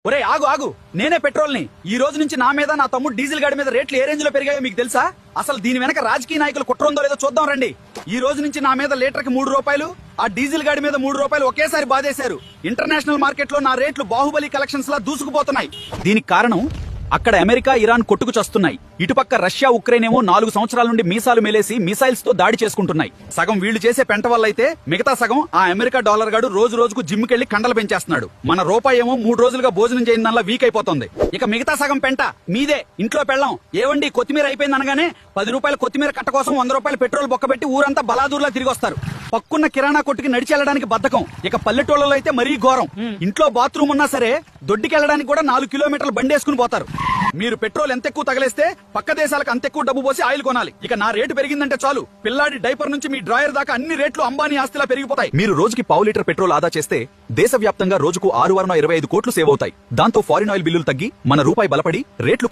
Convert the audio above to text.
ఒరే ఆగు ఆగు, నేనే పెట్రోల్ ని. ఈ రోజు నుంచి నా మీద, నా తమ్ముడు డీజిల్ గాడి మీద రేట్లు ఏ రేంజ్ లో పెరిగాయో మీకు తెలుసా? అసలు దీని వెనక రాజకీయ నాయకులు కుట్ర ఉందో లేదో చూద్దాం రండి. ఈ రోజు నుంచి నా మీద లీటర్ కి 3 రూపాయలు, ఆ డీజిల్ గాడి మీద 3 రూపాయలు ఒకేసారి బాధేశారు. ఇంటర్నేషనల్ మార్కెట్ లో నా రేట్లు బాహుబలి కలెక్షన్స్ లా దూసుకుపోతున్నాయి. దీనికి కారణం అక్కడ అమెరికా, ఇరాన్ కొట్టుకు చస్తున్నాయి. ఇటుపక్క రష్యా, ఉక్రెయిన్ ఏమో 4 సంవత్సరాల నుండి మీసాలు మేలేసి మిసైల్స్ తో దాడి చేసుకుంటున్నాయి. సగం వీళ్లు చేసే పెంట వల్ల అయితే మిగతా సగం ఆ అమెరికా డాలర్ గాడు రోజు రోజుకు జిమ్ కెళ్లి కండలు పెంచేస్తున్నాడు. మన రూపాయి ఏమో 3 రోజులుగా భోజనం చేయడం వీక్ అయిపోతుంది. ఇక మిగతా సగం పెంట మీదే. ఇంట్లో పెళ్ళం ఏవండి కొత్తిమీర అయిపోయింది అనగానే 10 రూపాయల కొత్తిమీర కట్ట కోసం 100 రూపాయల పెట్రోల్ బొక్కబెట్టి ఊరంతా బలాదూర్లా తిరిగి వస్తారు. పక్కున్న కిరాణా కొట్టుకి నడిచెళ్లడానికి బద్ధకం. ఇక పల్లెటూళ్ళలో అయితే మరీ ఘోరం. ఇంట్లో బాత్రూమ్ ఉన్నా సరే దొడ్డికెళ్లడానికి కూడా 4 కిలోమీటర్లు బండేసుకుని పోతారు. మీరు పెట్రోల్ ఎంత ఎక్కువ తగలేస్తే పక్క దేశాలకు అంత ఎక్కువ డబ్బు పోసి ఆయిల్ కొనాలి. ఇక నా రేటు పెరిగిందంటే చాలు, పిల్లాడి డైపర్ నుంచి మీ డ్రాయర్ దాకా అన్ని రేట్లు అంబానీ ఆస్తిలా పెరిగిపోతాయి. మీరు రోజుకి 1/2 లీటర్ పెట్రోల్ ఆదా చేస్తే దేశవ్యాప్తంగా రోజుకు 625 కోట్లు సేవ్ అవుతాయి. దాంతో ఫారిన్ ఆయిల్ బిల్లులు తగ్గి మన రూపాయి బలపడి రేట్లు